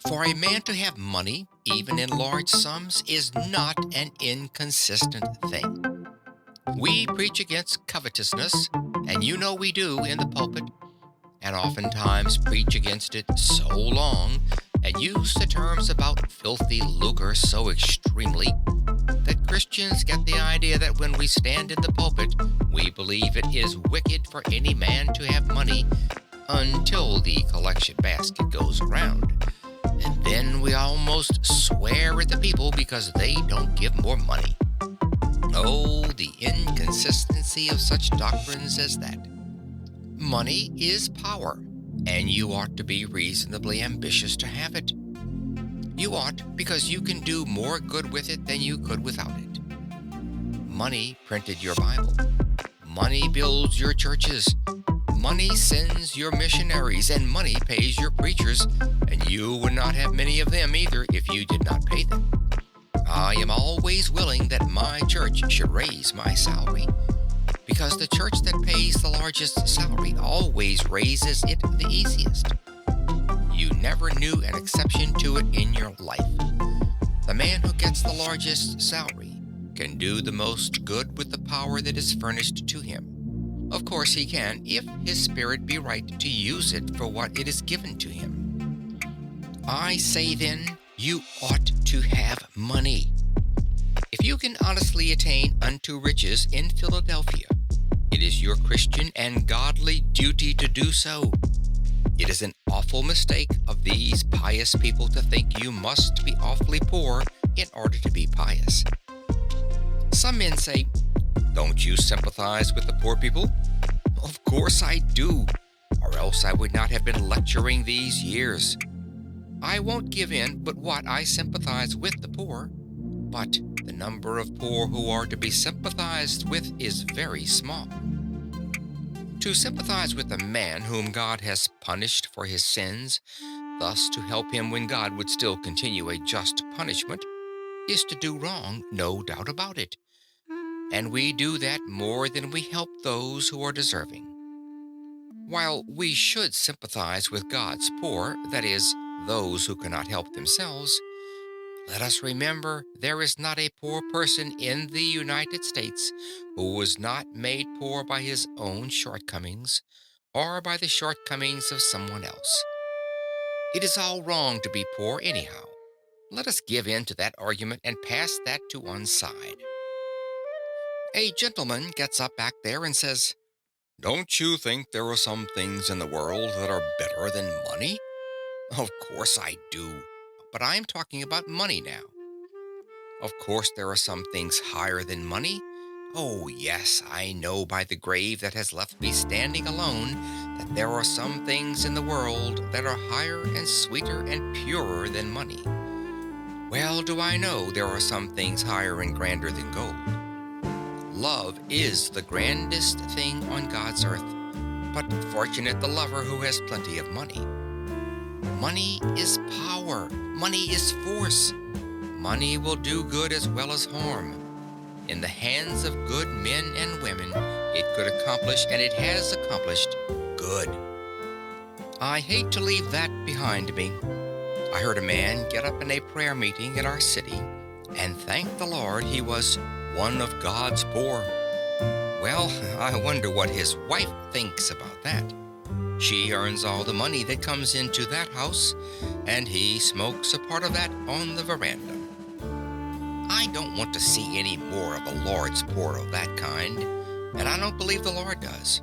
For a man to have money, even in large sums, is not an inconsistent thing. We preach against covetousness, and you know we do in the pulpit, and oftentimes preach against it so long and use the terms about filthy lucre so extremely that Christians get the idea that when we stand in the pulpit, we believe it is wicked for any man to have money until the collection basket goes around. And then we almost swear at the people because they don't give more money. Oh, the inconsistency of such doctrines as that. Money is power, and you ought to be reasonably ambitious to have it. You ought because you can do more good with it than you could without it. Money printed your Bible. Money builds your churches. Money sends your missionaries, and money pays your preachers, and you would not have many of them either if you did not pay them. I am always willing that my church should raise my salary, because the church that pays the largest salary always raises it the easiest. You never knew an exception to it in your life. The man who gets the largest salary can do the most good with the power that is furnished to him. Of course he can, if his spirit be right to use it for what it is given to him. I say then, you ought to have money. If you can honestly attain unto riches in Philadelphia, it is your Christian and godly duty to do so. It is an awful mistake of these pious people to think you must be awfully poor in order to be pious. Some men say, "Don't you sympathize with the poor people?" Of course I do, or else I would not have been lecturing these years. I won't give in but what I sympathize with the poor, but the number of poor who are to be sympathized with is very small. To sympathize with a man whom God has punished for his sins, thus to help him when God would still continue a just punishment, is to do wrong, no doubt about it. And we do that more than we help those who are deserving. While we should sympathize with God's poor, that is, those who cannot help themselves, let us remember there is not a poor person in the United States who was not made poor by his own shortcomings or by the shortcomings of someone else. It is all wrong to be poor anyhow. Let us give in to that argument and pass that to one side. A gentleman gets up back there and says, "Don't you think there are some things in the world that are better than money?" Of course I do, but I'm talking about money now. Of course there are some things higher than money. Oh yes, I know by the grave that has left me standing alone that there are some things in the world that are higher and sweeter and purer than money. Well do I know there are some things higher and grander than gold. Love is the grandest thing on God's earth, but fortunate the lover who has plenty of money. Money is power. Money is force. Money will do good as well as harm. In the hands of good men and women, it could accomplish, and it has accomplished, good. I hate to leave that behind me. I heard a man get up in a prayer meeting in our city and thank the Lord he was one of God's poor. Well, I wonder what his wife thinks about that. She earns all the money that comes into that house, and he smokes a part of that on the veranda. I don't want to see any more of the Lord's poor of that kind, and I don't believe the Lord does.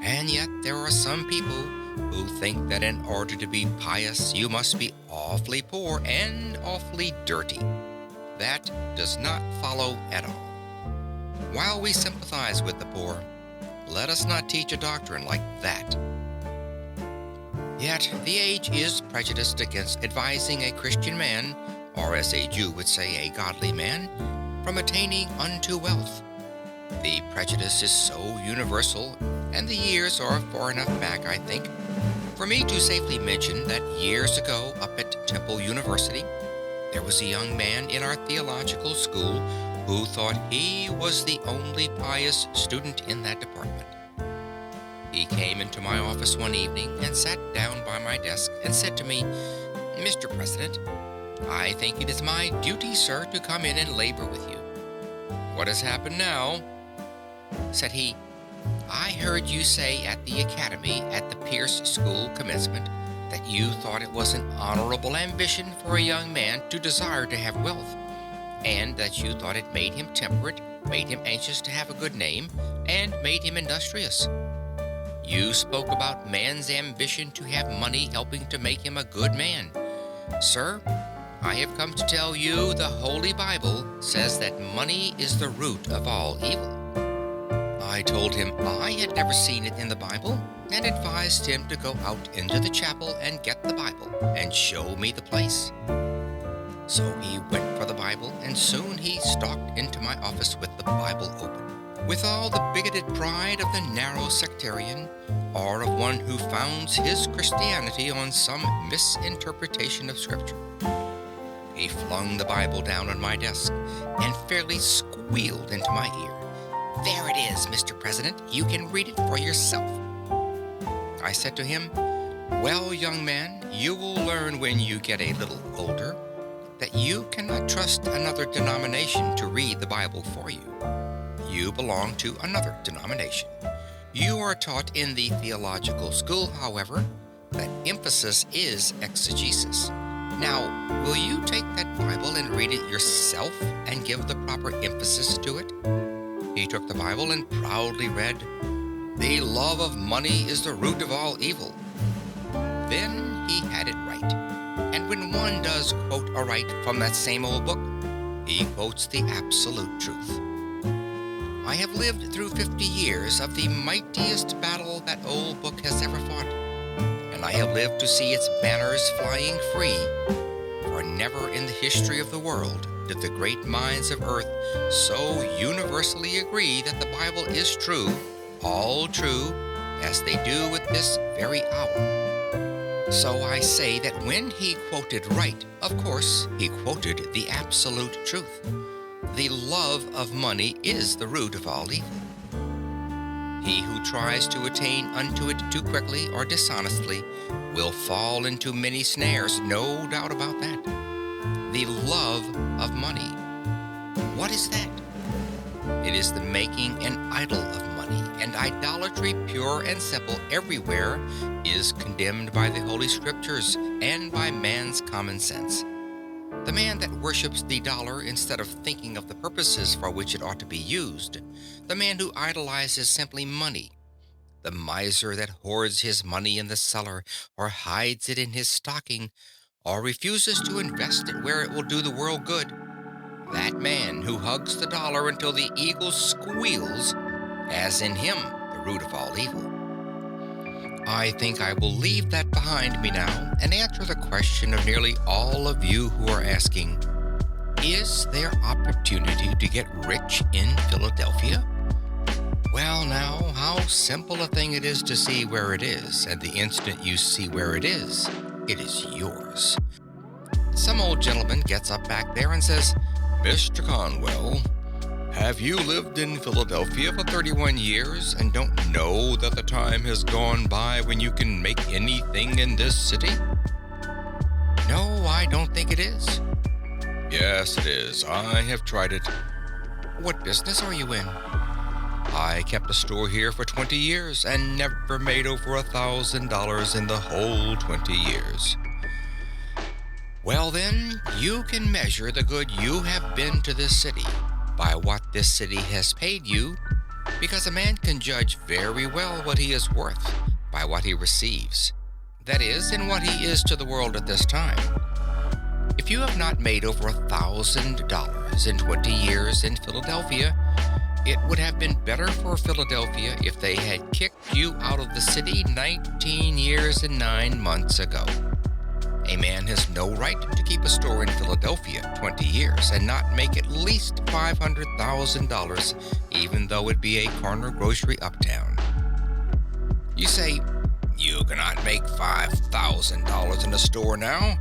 And yet there are some people who think that in order to be pious, you must be awfully poor and awfully dirty. That does not follow at all. While we sympathize with the poor, let us not teach a doctrine like that. Yet the age is prejudiced against advising a Christian man, or as a Jew would say, a godly man, from attaining unto wealth. The prejudice is so universal, and the years are far enough back, I think, for me to safely mention that years ago up at Temple University, there was a young man in our theological school who thought he was the only pious student in that department. He came into my office one evening and sat down by my desk and said to me, Mr. President, I think it is my duty, sir, to come in and labor with you. What has happened now? Said he. I heard you say at the academy at the Pierce School commencement that you thought it was an honorable ambition for a young man to desire to have wealth, and that you thought it made him temperate, made him anxious to have a good name, and made him industrious. You spoke about man's ambition to have money helping to make him a good man. Sir, I have come to tell you the Holy Bible says that money is the root of all evil. I told him I had never seen it in the Bible and advised him to go out into the chapel and get the Bible and show me the place. So he went for the Bible, and soon he stalked into my office with the Bible open, with all the bigoted pride of the narrow sectarian, or of one who founds his Christianity on some misinterpretation of Scripture. He flung the Bible down on my desk and fairly squealed into my ear. There it is, Mr. President. You can read it for yourself. I said to him, well, young man, you will learn when you get a little older that you cannot trust another denomination to read the Bible for you. You belong to another denomination. You are taught in the theological school, however, that emphasis is exegesis. Now, will you take that Bible and read it yourself and give the proper emphasis to it? He took the Bible and proudly read, "The love of money is the root of all evil." Then he had it right. And when one does quote aright from that same old book, he quotes the absolute truth. I have lived through 50 years of the mightiest battle that old book has ever fought, and I have lived to see its banners flying free, for never in the history of the world did the great minds of earth so universally agree that the Bible is true, all true, as they do at this very hour. So I say that when he quoted right, of course, he quoted the absolute truth. The love of money is the root of all evil. He who tries to attain unto it too quickly or dishonestly will fall into many snares, no doubt about that. The love of money. What is that? It is the making an idol of money, and idolatry, pure and simple everywhere, is condemned by the Holy Scriptures and by man's common sense. The man that worships the dollar instead of thinking of the purposes for which it ought to be used, the man who idolizes simply money, the miser that hoards his money in the cellar or hides it in his stocking, or refuses to invest it where it will do the world good, that man who hugs the dollar until the eagle squeals has in him the root of all evil. I think I will leave that behind me now and answer the question of nearly all of you who are asking, is there opportunity to get rich in Philadelphia? Well, now, how simple a thing it is to see where it is, and the instant you see where it is yours. Some old gentleman gets up back there and says, Mr. Conwell, have you lived in Philadelphia for 31 years and don't know that the time has gone by when you can make anything in this city? No, I don't think it is. Yes, it is. I have tried it. What business are you in? I kept a store here for 20 years and never made over $1,000 in the whole 20 years. Well then, you can measure the good you have been to this city by what this city has paid you, because a man can judge very well what he is worth by what he receives. That is, in what he is to the world at this time. If you have not made over $1,000 in 20 years in Philadelphia, it would have been better for Philadelphia if they had kicked you out of the city 19 years and 9 months ago. A man has no right to keep a store in Philadelphia 20 years and not make at least $500,000, even though it be a corner grocery uptown. You say, you cannot make $5,000 in a store now?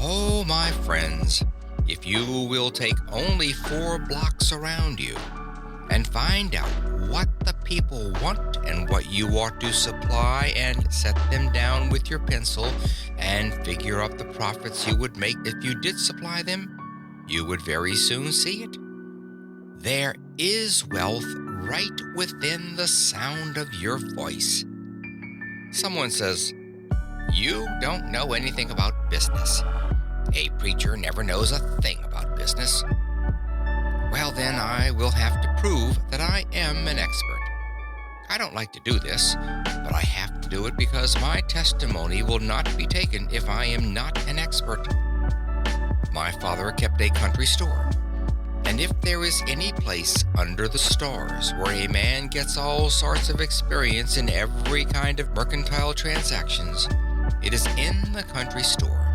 Oh, my friends, if you will take only 4 blocks around you and find out what the people want and what you ought to supply, and set them down with your pencil and figure out the profits you would make if you did supply them, you would very soon see it. There is wealth right within the sound of your voice. Someone says, "You don't know anything about business. A preacher never knows a thing about business." Well, then I will have to prove that I am an expert. I don't like to do this, but I have to do it because my testimony will not be taken if I am not an expert. My father kept a country store, and if there is any place under the stars where a man gets all sorts of experience in every kind of mercantile transactions, it is in the country store.